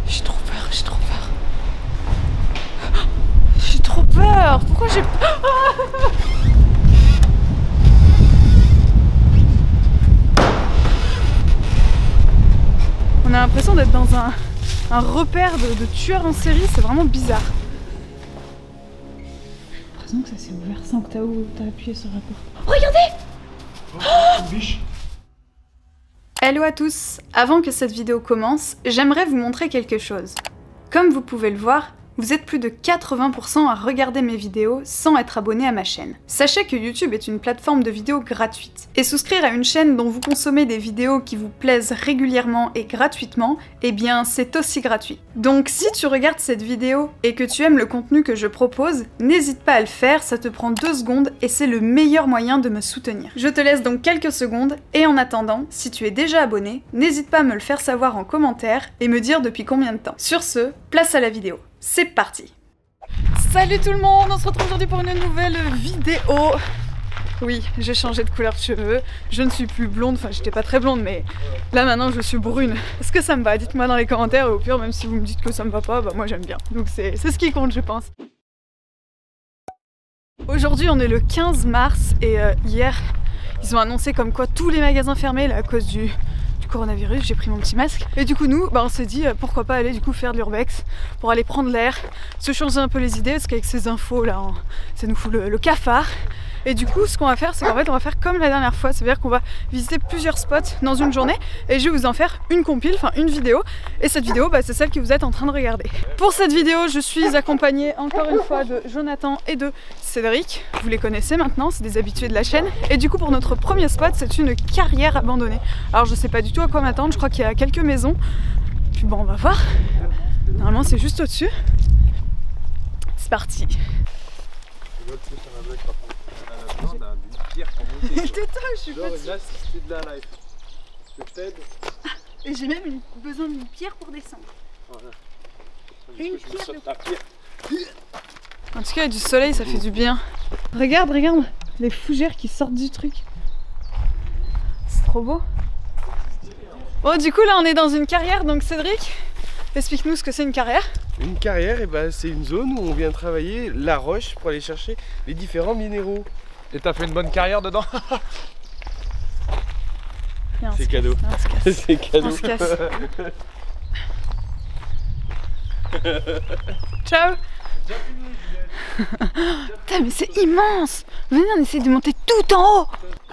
J'ai trop peur, j'ai trop peur. J'ai trop peur. Pourquoi j'ai... On a l'impression d'être dans un repère de tueurs en série, c'est vraiment bizarre. J'ai l'impression que ça s'est ouvert sans que t'as appuyé sur la porte. Regardez! Une biche. Hello à tous! Avant que cette vidéo commence, j'aimerais vous montrer quelque chose. Comme vous pouvez le voir, vous êtes plus de 80% à regarder mes vidéos sans être abonné à ma chaîne. Sachez que YouTube est une plateforme de vidéos gratuite. Et souscrire à une chaîne dont vous consommez des vidéos qui vous plaisent régulièrement et gratuitement, eh bien c'est aussi gratuit. Donc si tu regardes cette vidéo et que tu aimes le contenu que je propose, n'hésite pas à le faire, ça te prend 2 secondes et c'est le meilleur moyen de me soutenir. Je te laisse donc quelques secondes et en attendant, si tu es déjà abonné, n'hésite pas à me le faire savoir en commentaire et me dire depuis combien de temps. Sur ce, place à la vidéo. C'est parti! Salut tout le monde, on se retrouve aujourd'hui pour une nouvelle vidéo. Oui, j'ai changé de couleur de cheveux, je ne suis plus blonde, enfin j'étais pas très blonde mais là maintenant je suis brune. Est-ce que ça me va? Dites-moi dans les commentaires et au pire même si vous me dites que ça me va pas, bah moi j'aime bien. Donc c'est ce qui compte je pense. Aujourd'hui on est le 15 mars et hier ils ont annoncé comme quoi tous les magasins fermés là, à cause du coronavirus, j'ai pris mon petit masque et du coup nous on s'est dit pourquoi pas aller du coup faire de l'urbex pour aller prendre l'air, se changer un peu les idées parce qu'avec ces infos là ça nous fout le cafard. Et du coup ce qu'on va faire c'est qu'en fait on va faire comme la dernière fois, c'est à dire qu'on va visiter plusieurs spots dans une journée et je vais vous en faire une compile, enfin une vidéo, et cette vidéo c'est celle que vous êtes en train de regarder. Pour cette vidéo je suis accompagnée encore une fois de Jonathan et de Cédric, vous les connaissez maintenant, c'est des habitués de la chaîne, et du coup pour notre premier spot c'est une carrière abandonnée. Alors je sais pas du tout à quoi m'attendre, je crois qu'il y a quelques maisons, puis bon on va voir, normalement c'est juste au dessus. C'est parti. Tais-toi, je suis pas dessus. Là, c'est de la life. Je t'aide. Et j'ai même besoin d'une pierre pour descendre. Voilà. Une Je pierre. saute la pierre. En tout cas, avec du soleil, ça fait du bien. Regarde, regarde, les fougères qui sortent du truc. C'est trop beau. Bon, du coup, là, on est dans une carrière. Donc, Cédric, explique-nous ce que c'est une carrière. Une carrière, c'est une zone où on vient travailler la roche pour aller chercher les différents minéraux. Et t'as fait une bonne carrière dedans? C'est cadeau. C'est cadeau. On se casse. Ciao. Putain, mais c'est immense. Venez, on essaie de monter tout en haut.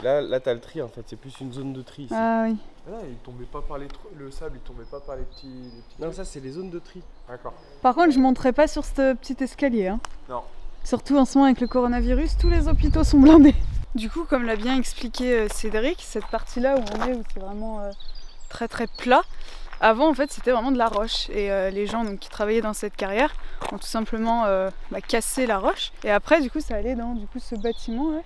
Là t'as le tri en fait, c'est plus une zone de tri ici. Ah oui. Là, il tombait pas par les trucs, le sable, il tombait pas par les petits Non, ça c'est les zones de tri. D'accord. Par contre, je monterai pas sur ce petit escalier. Hein. Non. Surtout en ce moment avec le coronavirus, tous les hôpitaux sont blindés. Du coup, comme l'a bien expliqué Cédric, cette partie-là où on est, où c'est vraiment très très plat, avant en fait c'était vraiment de la roche. Et les gens donc, qui travaillaient dans cette carrière ont tout simplement cassé la roche. Et après, du coup, ça allait dans ce bâtiment là,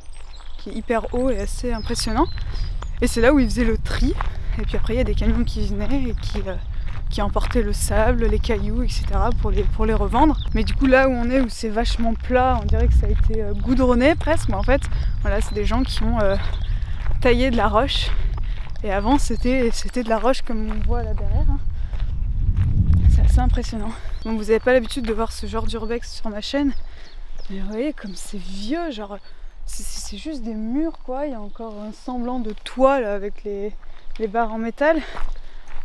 qui est hyper haut et assez impressionnant. Et c'est là où ils faisaient le tri. Et puis après, il y a des camions qui venaient et qui emportaient le sable, les cailloux, etc. pour les revendre. Mais du coup, là où on est, où c'est vachement plat, on dirait que ça a été goudronné presque. Mais en fait, voilà, c'est des gens qui ont taillé de la roche. Et avant, c'était de la roche comme on voit là derrière. Hein. C'est assez impressionnant. Bon, vous n'avez pas l'habitude de voir ce genre d'urbex sur ma chaîne. Mais vous voyez, comme c'est vieux, genre... C'est juste des murs, quoi. Il y a encore un semblant de toit là, avec les barres en métal.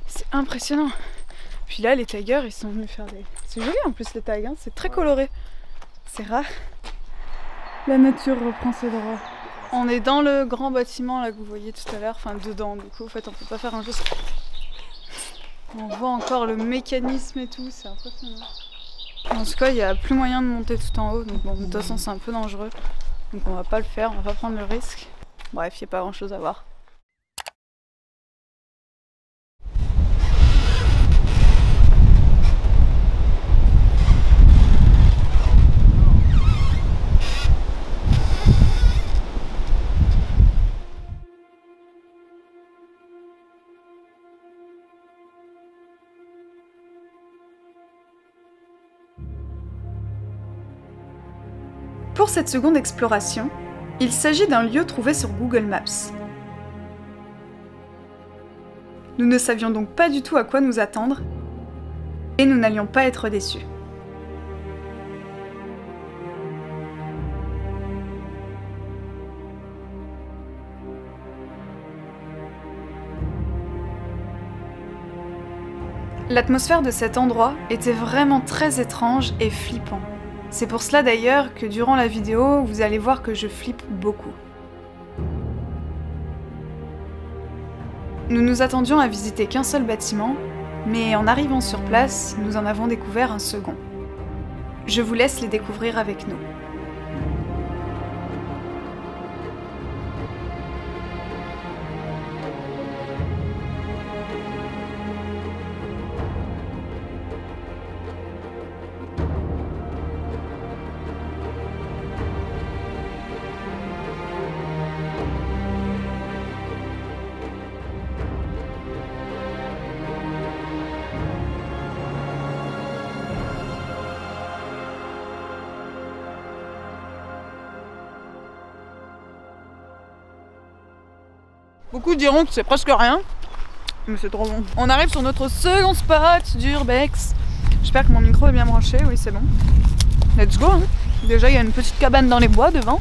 C'est impressionnant. Puis là, les taggers, ils sont venus faire des... C'est joli en plus les tags, hein. C'est très coloré. C'est rare. La nature reprend ses droits. On est dans le grand bâtiment là que vous voyez tout à l'heure, enfin dedans. Du coup, en fait, on peut pas faire un jeu. On voit encore le mécanisme et tout, c'est impressionnant. En tout cas, il n'y a plus moyen de monter tout en haut. Donc bon, de toute façon, c'est un peu dangereux. Donc on va pas le faire, on va pas prendre le risque. Bref, il n'y a pas grand chose à voir. Pour cette seconde exploration, il s'agit d'un lieu trouvé sur Google Maps. Nous ne savions donc pas du tout à quoi nous attendre, Et nous n'allions pas être déçus. L'atmosphère de cet endroit était vraiment très étrange et flippant. C'est pour cela d'ailleurs que durant la vidéo, vous allez voir que je flippe beaucoup. Nous nous attendions à visiter qu'un seul bâtiment, mais en arrivant sur place, nous en avons découvert un second. Je vous laisse les découvrir avec nous. Beaucoup diront que c'est presque rien, mais c'est trop bon. On arrive sur notre second spot d'Urbex. J'espère que mon micro est bien branché, oui c'est bon. Let's go hein. Déjà il y a une petite cabane dans les bois devant.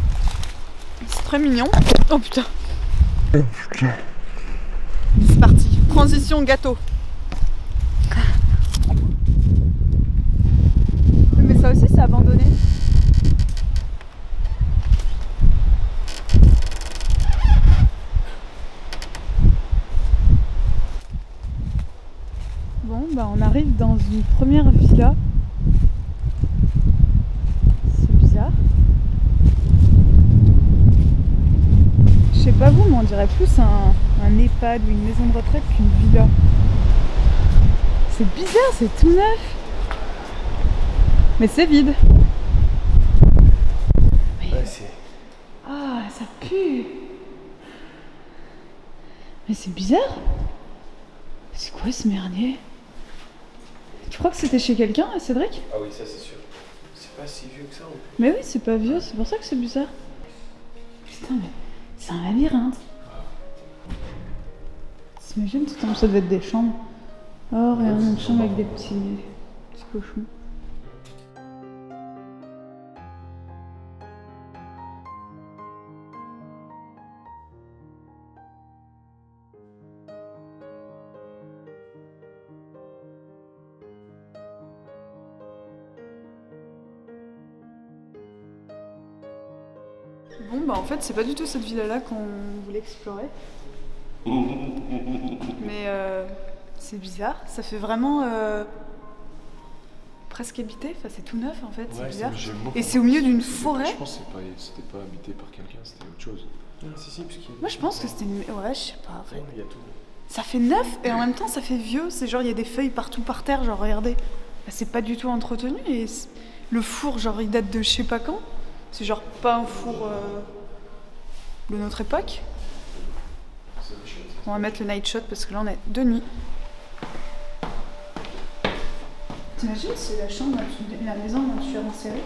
C'est très mignon. Oh putain. C'est parti. Transition gâteau. Mais ça aussi c'est abandonné. Bon, bah on arrive dans une première villa. C'est bizarre. Je sais pas vous, mais on dirait plus un EHPAD ou une maison de retraite qu'une villa. C'est bizarre, c'est tout neuf. Mais c'est vide. Ouais, c'est... Ah, ça pue. Mais c'est bizarre. C'est quoi ce merdier? Tu crois que c'était chez quelqu'un, Cédric? Ah oui, ça c'est sûr. C'est pas si vieux que ça en plus. Mais oui, c'est pas vieux, c'est pour ça que c'est bizarre. Putain, mais c'est un labyrinthe. T'imagines, ça devait être des chambres. Oh, regarde, une chambre avec des petits cochons. Bon bah en fait c'est pas du tout cette villa là qu'on voulait explorer. Mais c'est bizarre, ça fait vraiment presque habité, enfin c'est tout neuf en fait, c'est bizarre. Et c'est au milieu d'une forêt. Je pense que c'était pas habité par quelqu'un, c'était autre chose. Si, parce qu'il y a... Moi je pense que c'était une... Ouais je sais pas en fait. Il y a tout. Ça fait neuf et en même temps ça fait vieux, c'est genre il y a des feuilles partout par terre, genre regardez. Bah, c'est pas du tout entretenu et le four genre il date de je sais pas quand. C'est genre pas un four de notre époque. On va mettre le night shot parce que là on est de nuit. T'imagines c'est la chambre, la maison d'un tueur en série.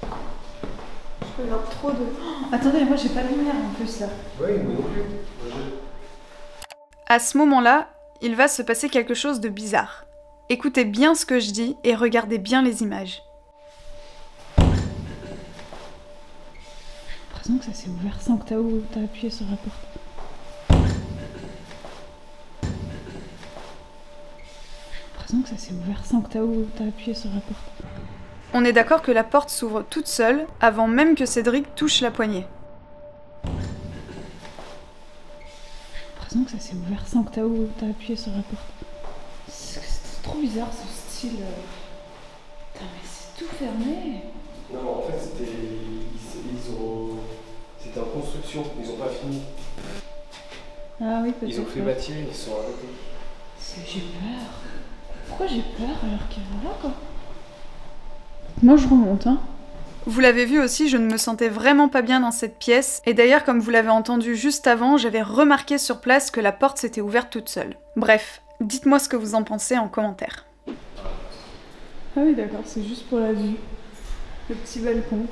Je regarde trop de... Oh, attendez, moi j'ai pas de lumière en plus là. Oui, moi non plus. À ce moment-là, il va se passer quelque chose de bizarre. Écoutez bien ce que je dis et regardez bien les images. J'ai l'impression que ça s'est ouvert sans que t'as appuyé sur la porte. J'ai l'impression que ça s'est ouvert sans que t'as appuyé sur la porte. On est d'accord que la porte s'ouvre toute seule avant même que Cédric touche la poignée. J'ai l'impression que ça s'est ouvert sans que t'as appuyé sur la porte. C'est trop bizarre ce style. Putain mais c'est tout fermé. Non, en fait c'était en construction, ils ont pas fini. Ah oui, peut-être. Ils ont fait bâtir, ils se sont arrêtés. J'ai peur. Pourquoi j'ai peur alors qu'il y a là quoi? Moi je remonte hein. Vous l'avez vu aussi, je ne me sentais vraiment pas bien dans cette pièce, et d'ailleurs comme vous l'avez entendu juste avant, j'avais remarqué sur place que la porte s'était ouverte toute seule. Bref, dites-moi ce que vous en pensez en commentaire. Ah oui d'accord, c'est juste pour la vue. Le petit balcon.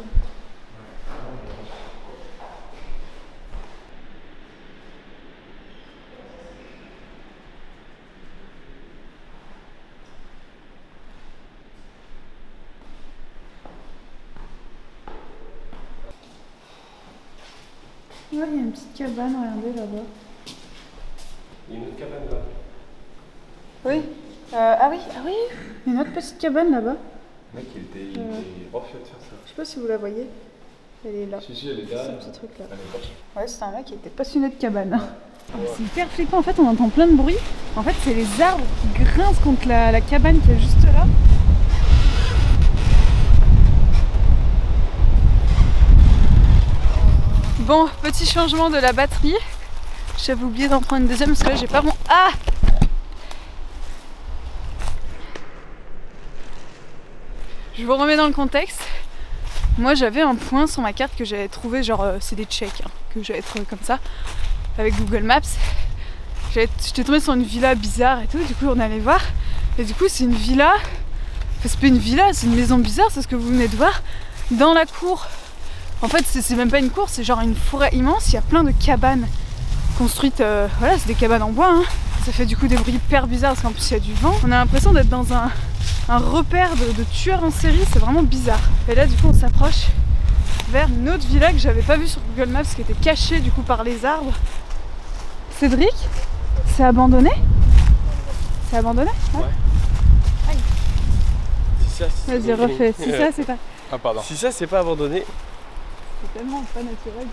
Ouais, il y a une petite cabane, regardez là-bas. Il y a une autre cabane là. Oui. Ah oui, il y a une autre petite cabane là-bas. Le mec, il était refait de faire ça. Je sais pas si vous la voyez. Elle est là. Si, elle est là. Ce petit truc là. Elle est pas. Ouais, c'est un mec qui était passionné de cabane. Oh, c'est hyper flippant, en fait on entend plein de bruit. En fait c'est les arbres qui grincent contre la cabane qui est juste là. Bon, petit changement de la batterie. J'avais oublié d'en prendre une deuxième parce que là j'ai pas mon... Ah! Je vous remets dans le contexte. Moi j'avais un point sur ma carte que j'avais trouvé, genre c'est des checks hein, que j'avais trouvé comme ça avec Google Maps. J'étais tombée sur une villa bizarre et tout, du coup on allait voir. Et du coup c'est une villa, enfin c'est pas une villa, c'est une maison bizarre, c'est ce que vous venez de voir, dans la cour. En fait c'est même pas une cour, c'est genre une forêt immense, il y a plein de cabanes construites, voilà c'est des cabanes en bois. Hein. Ça fait du coup des bruits hyper bizarres parce qu'en plus il y a du vent. On a l'impression d'être dans un repère de tueurs en série, c'est vraiment bizarre. Et là du coup on s'approche vers une autre villa que j'avais pas vue sur Google Maps, qui était cachée du coup par les arbres. Cédric, c'est abandonné? C'est abandonné? Ouais. Aïe. Si ça, vas-y refais, si ça c'est pas... Ah pardon. Si ça c'est pas abandonné. C'est tellement pas naturel.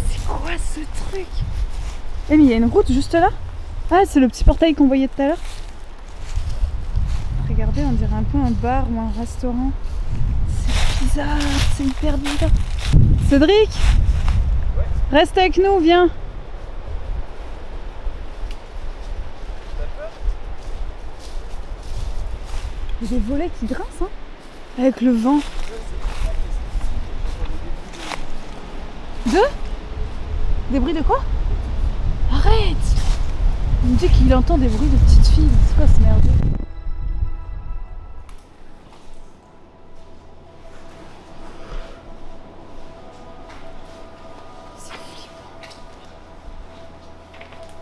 C'est quoi ce truc? Eh mais il y a une route juste là. Ah c'est le petit portail qu'on voyait tout à l'heure. Regardez, on dirait un peu un bar ou un restaurant. C'est bizarre, c'est hyper bizarre. Cédric, ouais. Reste avec nous, viens. Il y a des volets qui grincent, hein, avec le vent. Des bruits de quoi? Arrête! Il me dit qu'il entend des bruits de petites filles. C'est quoi ce merde? C'est flippant.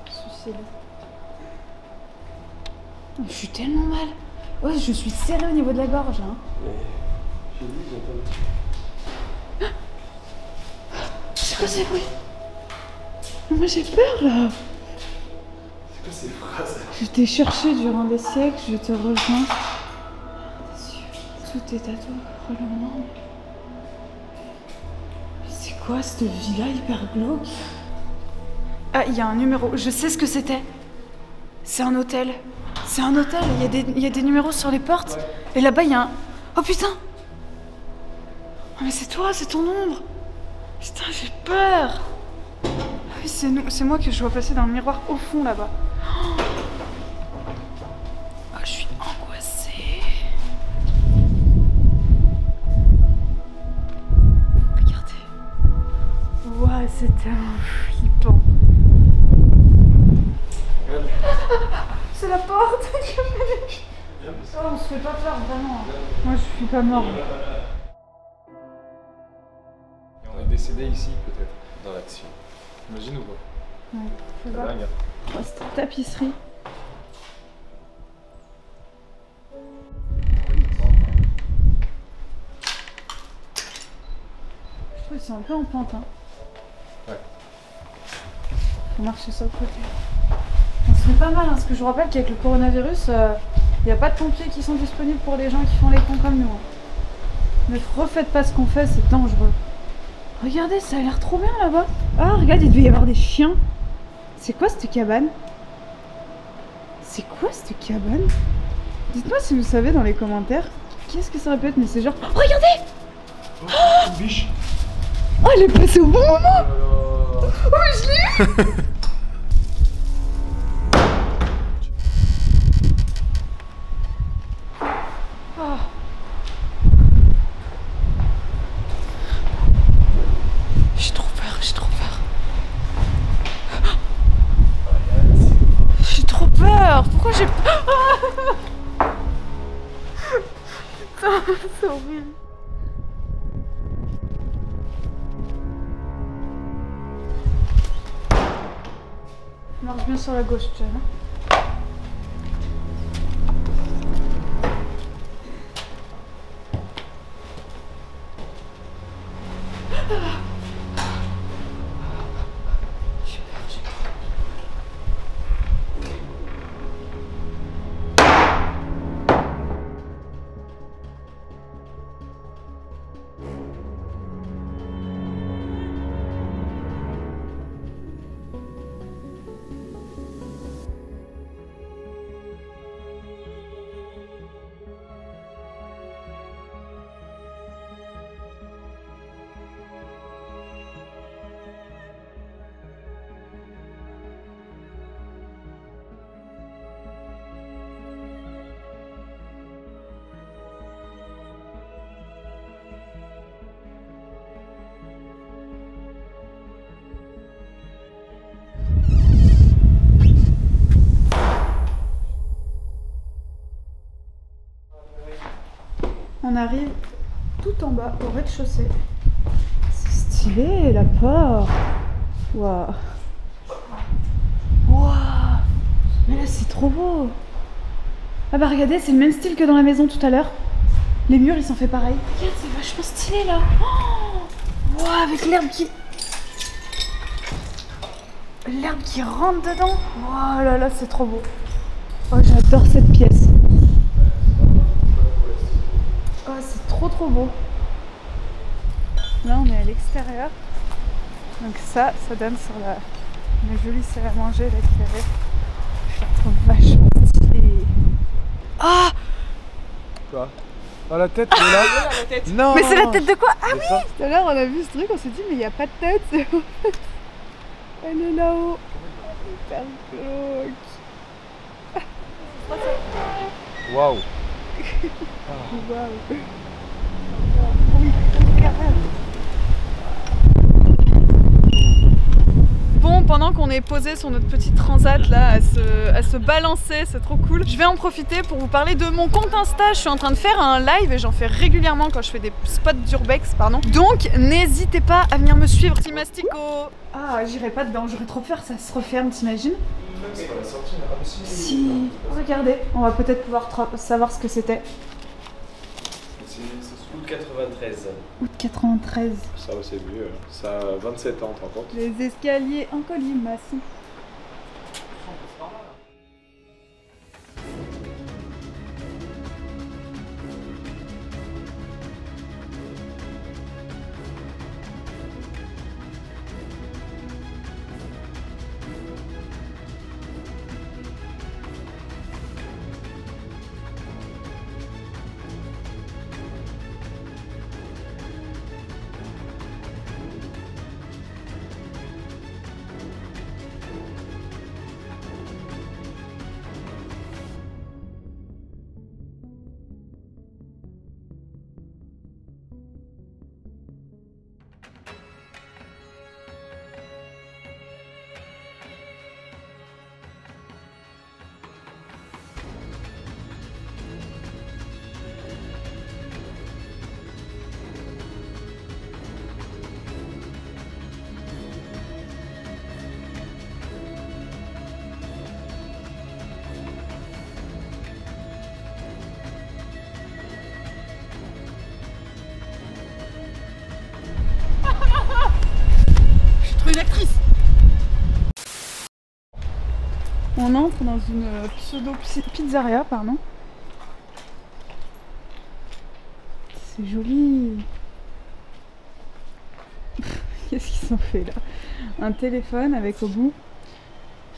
Suicide. Je suis tellement mal. Ouais, je suis serrée au niveau de la gorge. Hein. J'ai dit, j'entends. C'est quoi ces bruits? Moi j'ai peur là. C'est quoi ces phrases? Je t'ai cherché durant des siècles, je te rejoins. Tout est à toi, probablement. Mais c'est quoi cette villa hyper glauque? Ah, il y a un numéro, je sais ce que c'était. C'est un hôtel. C'est un hôtel, il y a des numéros sur les portes. Ouais. Et là-bas, il y a un... Oh putain! Oh mais c'est toi, c'est ton ombre! Putain, j'ai peur! Ah oui, c'est moi que je vois passer dans le miroir au fond là-bas. Oh, je suis angoissée. Regardez. Ouah, c'est tellement flippant. C'est la porte. Oh, on se fait pas peur, vraiment. Moi, je suis pas mort. Et on est décédé ici, peut-être, dans l'action. Imagine ou pas? Ouais, je sais pas. Dingue. Oh, c'était une tapisserie. Je trouve qu'ils sont un peu en pente. Hein. Ouais. Faut marcher sur le côté. On se fait pas mal, hein, parce que je vous rappelle qu'avec le coronavirus, il n'y a pas de pompiers qui sont disponibles pour les gens qui font les cons comme nous. Hein. Ne refaites pas ce qu'on fait, c'est dangereux. Regardez, ça a l'air trop bien là-bas. Ah, regarde, il devait y avoir des chiens. C'est quoi cette cabane? C'est quoi cette cabane? Dites-moi si vous savez dans les commentaires. Qu'est-ce que ça répète? Mais c'est genre... Oh, regardez! Oh, une biche! Oh, elle est passée au bon moment! Oh, mais je l'ai eu! J'ai trop peur. J'ai trop peur! Pourquoi j'ai peur? Putain, c'est horrible. Marche bien sur la gauche, John. On arrive tout en bas au rez-de-chaussée. C'est stylé la porte. Waouh. Waouh. Mais là c'est trop beau. Ah bah regardez, c'est le même style que dans la maison tout à l'heure. Les murs ils sont faits pareil. Regarde, c'est vachement stylé là. Oh wow, avec l'herbe qui... L'herbe qui rentre dedans. Oh là là, c'est trop beau. Oh, j'adore cette pièce. Oh, c'est trop beau. Là, on est à l'extérieur. Donc ça donne sur la jolie salle à manger là qu'il y avait. Je la trouve vachement stylée. Ah! Quoi? Ah, la tête, elle est là. La tête. Non. Mais c'est la tête de quoi? Ah oui! Ça. Tout à l'heure, on a vu ce truc, on s'est dit, mais il n'y a pas de tête. Elle est là-haut. Hyper glauque. Waouh. Waouh. Oui, regarde. Bon, pendant qu'on est posé sur notre petite transat là à se balancer, c'est trop cool. Je vais en profiter pour vous parler de mon compte Insta. Je suis en train de faire un live et j'en fais régulièrement quand je fais des spots d'urbex, pardon. Donc n'hésitez pas à venir me suivre. Petit mastico. Ah, j'irai pas dedans, j'aurais trop peur, ça se referme, t'imagines? Si. Regardez, on va peut-être pouvoir savoir ce que c'était. C'est août 93. Août 93. Ça, c'est vieux. Ça a 27 ans, par contre. Les escaliers en colimaçon. Une actrice. On entre dans une pseudo-pizzeria, pardon. C'est joli. Qu'est-ce qu'ils ont fait là? Un téléphone avec au bout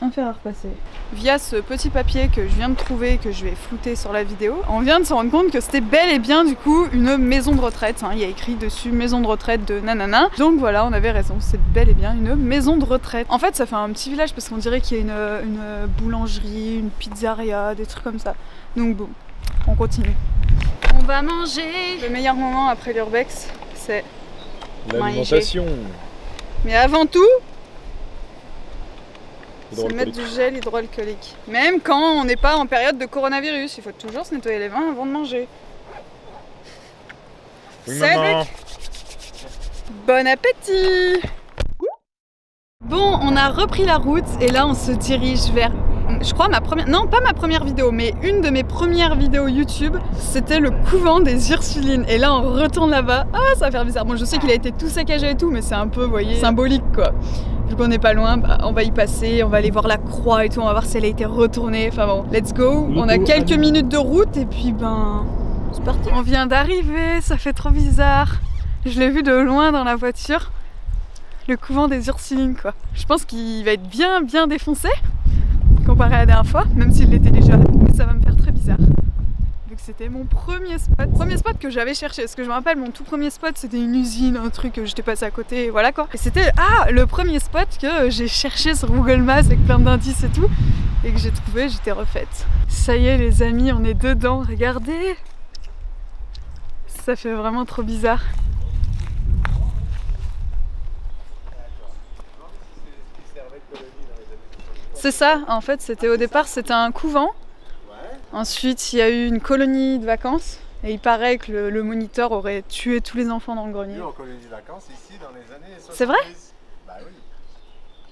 un fer à repasser. Via ce petit papier que je viens de trouver, que je vais flouter sur la vidéo, on vient de se rendre compte que c'était bel et bien du coup une maison de retraite. Il y a écrit dessus maison de retraite de nanana. Donc voilà, on avait raison, c'est bel et bien une maison de retraite. En fait, ça fait un petit village parce qu'on dirait qu'il y a une boulangerie, une pizzeria, des trucs comme ça. Donc bon, on continue. On va manger. Le meilleur moment après l'urbex, c'est l'alimentation. Mais avant tout, se mettre du gel hydroalcoolique. Même quand on n'est pas en période de coronavirus, il faut toujours se nettoyer les mains avant de manger. Oui, Salut. maman. Bon appétit. Bon, on a repris la route et là on se dirige vers, je crois, ma première... Non, pas ma première vidéo, mais une de mes premières vidéos YouTube. C'était le couvent des Ursulines. Et là on retourne là-bas. Ah, ça va faire bizarre. Bon, je sais qu'il a été tout saccagé et tout, mais c'est un peu, vous voyez, symbolique quoi. Vu qu'on n'est pas loin, bah, on va y passer, on va aller voir la croix et tout, on va voir si elle a été retournée. Enfin bon, let's go. On a quelques minutes de route et puis ben, c'est parti. On vient d'arriver, ça fait trop bizarre. Je l'ai vu de loin dans la voiture. Le couvent des Ursulines quoi. Je pense qu'il va être bien défoncé comparé à la dernière fois, même s'il l'était déjà. Mais ça va me faire très bizarre. Vu que c'était mon premier spot. Premier spot que j'avais cherché. Parce que je me rappelle, mon tout premier spot c'était une usine, un truc que j'étais passé à côté, voilà quoi. Et c'était le premier spot que j'ai cherché sur Google Maps avec plein d'indices et tout. Et que j'ai trouvé, j'étais refaite. Ça y est les amis, on est dedans, regardez. Ça fait vraiment trop bizarre. C'est ça, en fait, c'était au départ, c'était un couvent. Ensuite, il y a eu une colonie de vacances. Et il paraît que le moniteur aurait tué tous les enfants dans le grenier. Nous, en colonie de vacances, ici, dans les années 70. C'est vrai? Bah oui.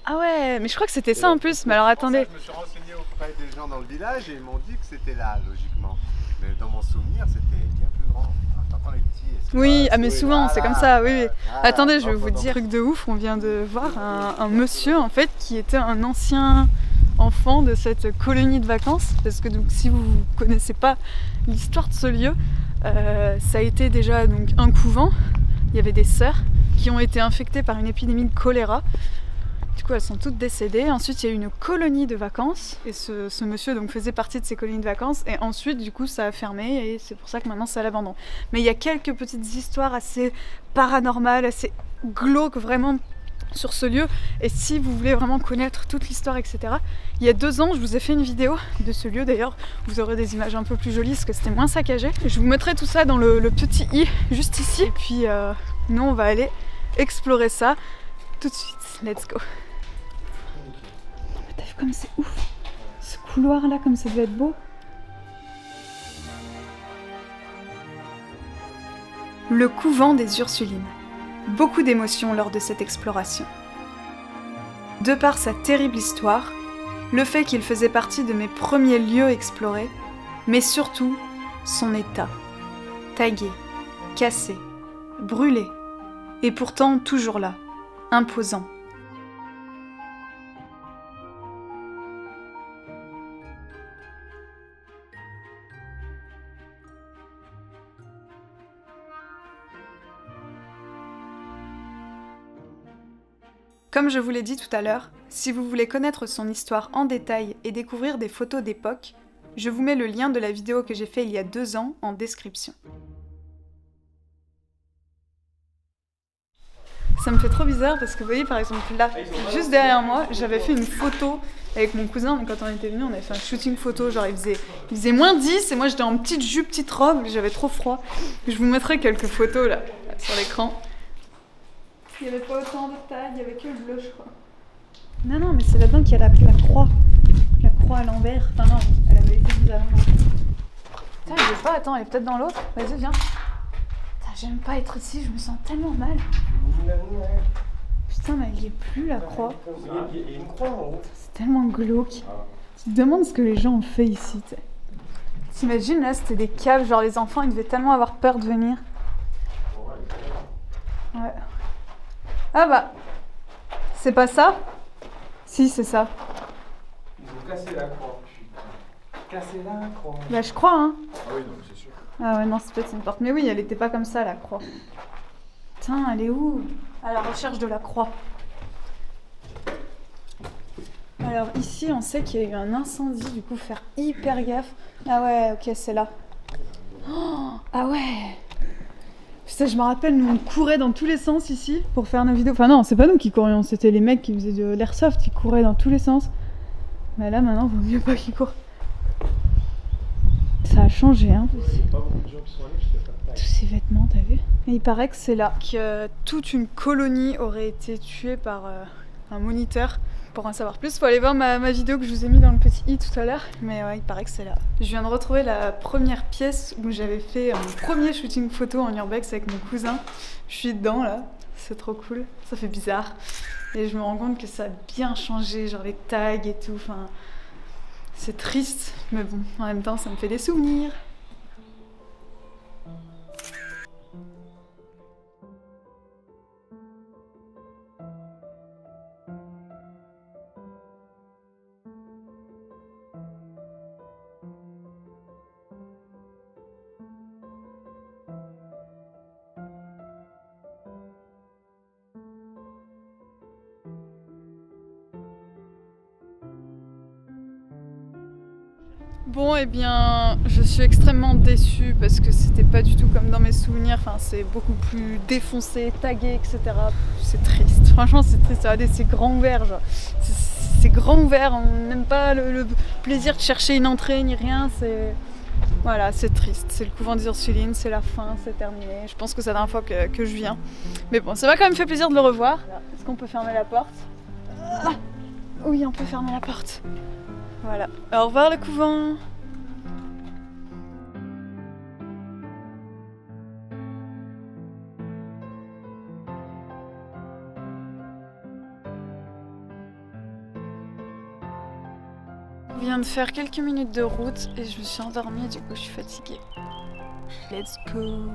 Ah ouais, mais je crois que c'était ça en plus. Mais alors attendez. Je me suis renseigné auprès des gens dans le village et ils m'ont dit que c'était là, logiquement. Mais dans mon souvenir, c'était bien plus grand. Alors, t'entends les petits. Oui, ah mais souvent c'est comme ça, oui. Voilà, Attendez, je vais vous dire un truc de ouf. On vient de voir un monsieur en fait qui était un ancien enfant de cette colonie de vacances. Parce que donc si vous connaissez pas l'histoire de ce lieu, ça a été déjà donc un couvent. Il y avait des sœurs qui ont été infectées par une épidémie de choléra. Du coup, elles sont toutes décédées. Ensuite, il y a eu une colonie de vacances. Et ce monsieur donc, faisait partie de ces colonies de vacances. Et ensuite, du coup, ça a fermé. Et c'est pour ça que maintenant, c'est à l'abandon. Mais il y a quelques petites histoires assez paranormales, assez glauques, vraiment, sur ce lieu. Et si vous voulez vraiment connaître toute l'histoire, etc., il y a 2 ans, je vous ai fait une vidéo de ce lieu. D'ailleurs, vous aurez des images un peu plus jolies parce que c'était moins saccagé. Je vous mettrai tout ça dans le petit i, juste ici. Et puis, nous, on va aller explorer ça tout de suite. Let's go. T'as vu comme c'est ouf, ce couloir là, comme ça devait être beau. Le couvent des Ursulines. Beaucoup d'émotions lors de cette exploration. De par sa terrible histoire, le fait qu'il faisait partie de mes premiers lieux explorés, mais surtout son état. Tagué, cassé, brûlé, et pourtant toujours là, imposant. Comme je vous l'ai dit tout à l'heure, si vous voulez connaître son histoire en détail et découvrir des photos d'époque, je vous mets le lien de la vidéo que j'ai fait il y a 2 ans en description. Ça me fait trop bizarre parce que vous voyez par exemple là, juste derrière moi, j'avais fait une photo avec mon cousin, donc quand on était venus, on avait fait un shooting photo, genre il faisait moins 10 et moi j'étais en petite jupe, petite robe, j'avais trop froid. Je vous mettrai quelques photos là sur l'écran. Il n'y avait pas autant de taille, il n'y avait que le bleu, je crois. Non, mais c'est là-dedans qu'il y a la croix. La croix à l'envers. Enfin non, elle avait été mise à l'envers. Putain, je vais pas, attends, elle est peut-être dans l'autre. Vas-y, viens. Putain, j'aime pas être ici, je me sens tellement mal. Putain, mais elle y est plus, la croix. Il y a une croix en haut. C'est tellement glauque. Tu te demandes ce que les gens ont fait ici, tu sais. T'imagines, là, c'était des caves, genre les enfants, ils devaient tellement avoir peur de venir. Ouais. Ah bah, c'est pas ça? Si, c'est ça. Ils ont cassé la croix. Cassé la croix. Bah, je crois, hein. Ah oui, non, c'est sûr. Ah ouais, non, c'est peut-être une porte. Mais oui, elle était pas comme ça, la croix. Putain, elle est où? À la recherche de la croix. Alors ici, on sait qu'il y a eu un incendie, du coup, faire hyper gaffe. Ah ouais, ok, c'est là. Oh, ah ouais. Putain, je me rappelle, nous on courait dans tous les sens ici pour faire nos vidéos. Enfin non, c'est pas nous qui courions, c'était les mecs qui faisaient de l'airsoft, ils couraient dans tous les sens. Mais là maintenant, vaut mieux pas qu'ils courent. Ça a changé, hein. Tous ces vêtements, t'as vu? Et il paraît que c'est là que toute une colonie aurait été tuée par un moniteur. Pour en savoir plus, faut aller voir ma vidéo que je vous ai mis dans le petit i tout à l'heure. Mais ouais, il paraît que c'est là. Je viens de retrouver la première pièce où j'avais fait mon premier shooting photo en urbex avec mon cousin. Je suis dedans là, c'est trop cool. Ça fait bizarre. Et je me rends compte que ça a bien changé, genre les tags et tout. Enfin, c'est triste, mais bon, en même temps, ça me fait des souvenirs. Bon, eh bien, je suis extrêmement déçue parce que c'était pas du tout comme dans mes souvenirs. Enfin, c'est beaucoup plus défoncé, tagué, etc. C'est triste. Franchement, c'est triste. Regardez, c'est grand ouvert, genre. C'est grand ouvert. On n'a même pas le plaisir de chercher une entrée ni rien. C'est voilà, c'est triste. C'est le couvent des Ursulines. C'est la fin. C'est terminé. Je pense que c'est la dernière fois que je viens. Mais bon, ça m'a quand même fait plaisir de le revoir. Est-ce qu'on peut fermer la porte? Ah, oui, on peut fermer la porte. Voilà. Au revoir le couvent. On vient de faire quelques minutes de route et je me suis endormie et du coup je suis fatiguée. Let's go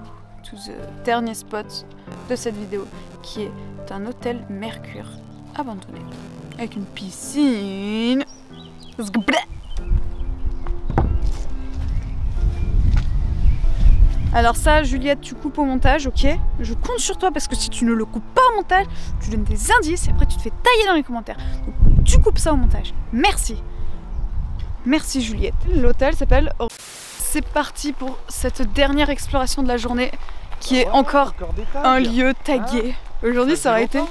to the dernier spot de cette vidéo qui est un hôtel Mercure abandonné avec une piscine. Alors ça, Juliette, tu coupes au montage, ok? Je compte sur toi parce que si tu ne le coupes pas au montage, tu donnes des indices et après tu te fais tailler dans les commentaires. Donc tu coupes ça au montage. Merci. Merci Juliette. L'hôtel s'appelle... C'est parti pour cette dernière exploration de la journée qui est encore un lieu tagué. Aujourd'hui, ça aurait été... Ça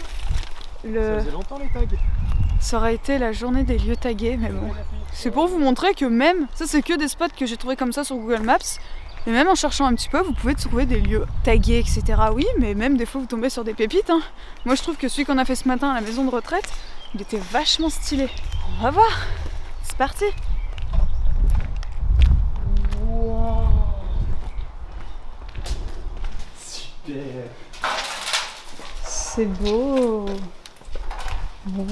faisait longtemps les tags. Ça aurait été la journée des lieux tagués, mais bon. C'est pour vous montrer que même... Ça, c'est que des spots que j'ai trouvé comme ça sur Google Maps. Et même en cherchant un petit peu, vous pouvez trouver des lieux tagués, etc. Oui, mais même des fois vous tombez sur des pépites. Hein. Moi je trouve que celui qu'on a fait ce matin à la maison de retraite, il était vachement stylé. On va voir. C'est parti. Wow. Super. C'est beau. Wow.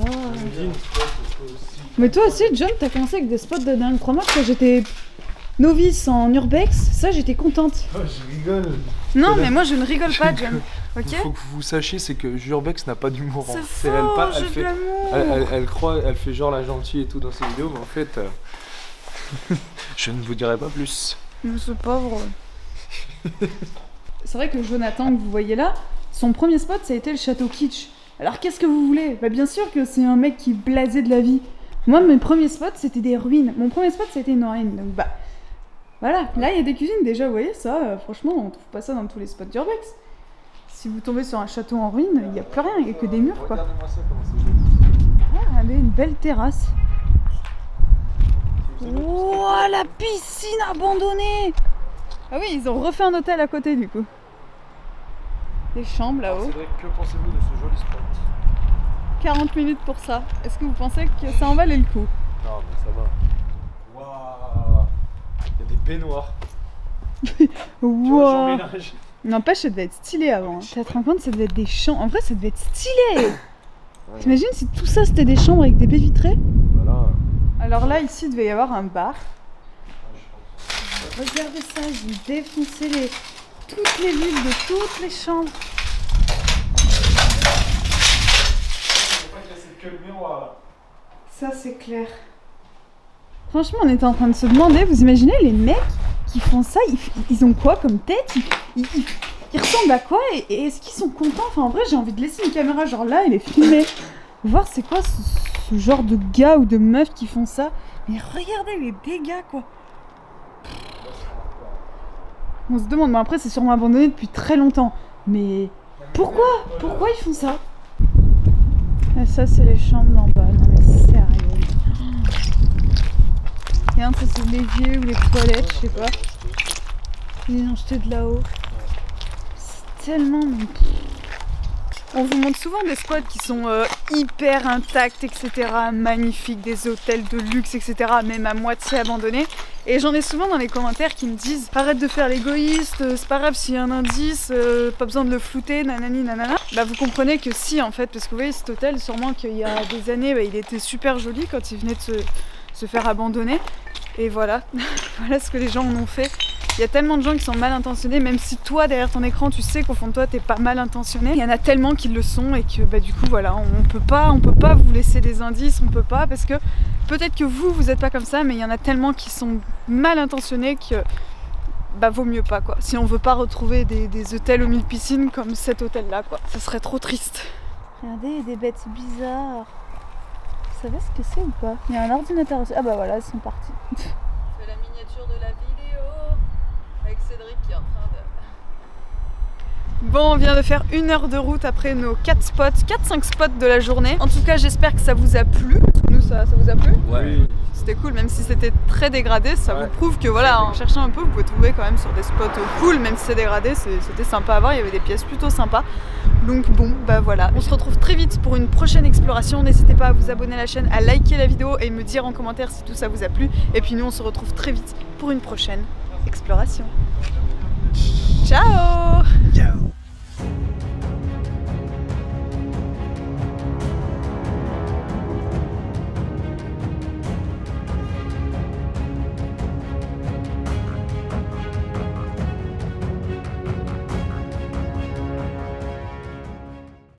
Mais toi aussi, John, t'as commencé avec des spots de dingue. Crois-moi que j'étais novice en urbex, ça j'étais contente. Oh, je rigole. Non, mais moi je ne rigole pas, John. Ok. Il faut que vous sachiez, c'est que Urbex n'a pas d'humour. C'est Elle, faux, j'ai de l'amour. elle croit, elle fait genre la gentille et tout dans ses vidéos, mais en fait, je ne vous dirai pas plus. Mais c'est pas vrai. C'est vrai que Jonathan, que vous voyez là, son premier spot ça a été le château kitsch. Alors qu'est-ce que vous voulez? Bah bien sûr que c'est un mec qui est blasé de la vie. Moi mes premiers spots c'était des ruines. Mon premier spot c'était une ruine, donc bah... Voilà, là il y a des cuisines déjà, vous voyez ça, franchement on trouve pas ça dans tous les spots d'urbex. Si vous tombez sur un château en ruine, il n'y a plus rien, il n'y a que des murs quoi. Regardez-moi ça, comment c'est joli. Ah, allez, une belle terrasse. Oh, la piscine abandonnée! Ah oui, ils ont refait un hôtel à côté du coup. Des chambres là-haut. Cédric, que pensez-vous de ce joli spot? 40 minutes pour ça. Est-ce que vous pensez que ça en valait le coup? Non, mais ça va. Waouh! Il y a des baignoires. Wow! N'empêche, ça devait être stylé avant. Tu te rends compte, ça devait être des chambres. En vrai, ça devait être stylé! T'imagines si tout ça c'était des chambres avec des baies vitrées? Voilà. Alors là, ici, il devait y avoir un bar. Regardez ça, j'ai défoncé toutes les villes de toutes les chambres. Ça, c'est clair. Franchement, on était en train de se demander, vous imaginez les mecs qui font ça, ils ont quoi comme tête? Ils ressemblent à quoi? Et est-ce qu'ils sont contents? Enfin, en vrai, j'ai envie de laisser une caméra genre là et les filmer. Voir c'est quoi ce genre de gars ou de meufs qui font ça. Mais regardez les dégâts, quoi. On se demande, mais après, c'est sûrement abandonné depuis très longtemps. Mais pourquoi? Pourquoi ils font ça? Et ça, c'est les chambres d'en bas. Non, mais sérieux. Regarde, ça, c'est l'évier ou les toilettes, je sais pas. Ils ont jeté de là-haut. C'est tellement... On vous montre souvent des spots qui sont hyper intacts, etc. Magnifiques, des hôtels de luxe, etc. Même à moitié abandonnés. Et j'en ai souvent dans les commentaires qui me disent « Arrête de faire l'égoïste, c'est pas grave s'il y a un indice, pas besoin de le flouter, nanani nanana ». Bah vous comprenez que si en fait, parce que vous voyez cet hôtel, sûrement qu'il y a des années, bah, il était super joli quand il venait de se faire abandonner. Et voilà, voilà ce que les gens en ont fait. Il y a tellement de gens qui sont mal intentionnés, même si toi derrière ton écran tu sais qu'au fond de toi t'es pas mal intentionné. Il y en a tellement qui le sont et que bah du coup voilà, on peut pas vous laisser des indices, on peut pas parce que peut-être que vous êtes pas comme ça, mais il y en a tellement qui sont mal intentionnés que bah vaut mieux pas quoi. Si on veut pas retrouver des hôtels aux 1000 piscines comme cet hôtel là quoi, ça serait trop triste. Regardez, des bêtes bizarres. Vous savez ce que c'est ou pas? Il y a un ordinateur aussi. Ah bah voilà, ils sont partis. C'est la miniature de la vidéo avec Cédric qui est en train de... Bon, on vient de faire 1 heure de route après nos 4-5 spots de la journée. En tout cas, j'espère que ça vous a plu. Nous, ça vous a plu? Ouais. C'était cool, même si c'était très dégradé, ça vous prouve que voilà, en cherchant un peu, vous pouvez trouver quand même sur des spots cool, même si c'est dégradé, c'était sympa à voir, il y avait des pièces plutôt sympas. Donc bon, bah voilà, on se retrouve très vite pour une prochaine exploration. N'hésitez pas à vous abonner à la chaîne, à liker la vidéo et me dire en commentaire si tout ça vous a plu. Et puis nous, on se retrouve très vite pour une prochaine exploration. Ciao!